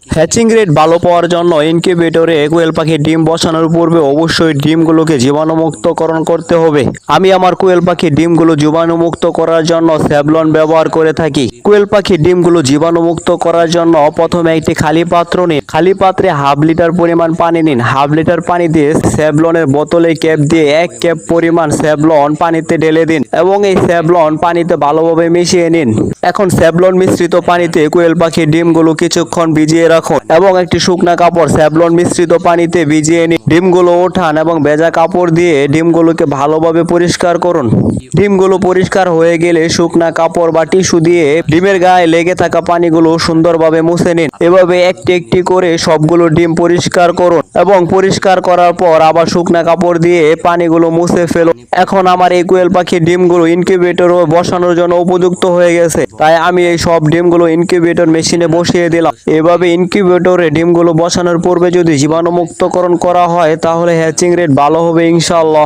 Hatching rate ভালো পাওয়ার জন্য ইনকিউবেটরে কোয়েল পাখির ডিম বসানোর পূর্বে অবশ্যই ডিমগুলোকে জীবাণুমুক্তকরণ করতে হবে। আমি আমার কোয়েল পাখির ডিমগুলো জীবাণুমুক্ত করার জন্য স্যাভলন ব্যবহার করে থাকি। কোয়েল পাখির ডিমগুলো জীবাণুমুক্ত করার জন্য প্রথমে একটি খালি পাত্র নিন। খালি পাত্রে হাফ লিটার পরিমাণ পানি নিন। হাফ লিটার পানিতে স্যাভলনের বোতলে ক্যাপ দিয়ে 1 ক্যাপ পরিমাণ স্যাভলন পানিতে ঢেলে দিন এবং এই স্যাভলন পানিতে ভালোভাবে মিশিয়ে নিন। এখন স্যাভলন মিশ্রিত পানিতে কোয়েল পাখির ডিমগুলো কিছুক্ষণ ভিজিয়ে রাখুন এবং একটি শুকনা কাপড় স্যাভলন মিশ্রিত পানিতে ভিজিয়ে নিন। ডিমগুলো ওঠান এবং ভেজা কাপড় দিয়ে ডিমগুলোকে ভালোভাবে পরিষ্কার করুন। ডিমগুলো পরিষ্কার হয়ে গেলে শুকনা কাপড় বা টিস্যু দিয়ে ডিমের গায়ে লেগে থাকা পানিগুলো সুন্দরভাবে মুছে নিন। এভাবে একটি একটি করে সবগুলো ডিম পরিষ্কার করুন এবং পরিষ্কার করার পর আবার শুকনা কাপড় দিয়ে পানিগুলো মুছে ফেলুন। এখন আমার এই কোয়েল পাখির ডিমগুলো ইনকিউবেটরে বসানোর জন্য উপযুক্ত হয়ে গেছে, তাই আমি এই সব ডিমগুলো ইনকিউবেটর মেশিনে বসিয়ে দিলাম। এভাবে ইনকিউবেটরে ডিমগুলো বসানোর পূর্বে যদি জীবাণুমুক্তকরণ করা হয় তাহলে হ্যাচিং রেট ভালো হবে ইনশাআল্লাহ।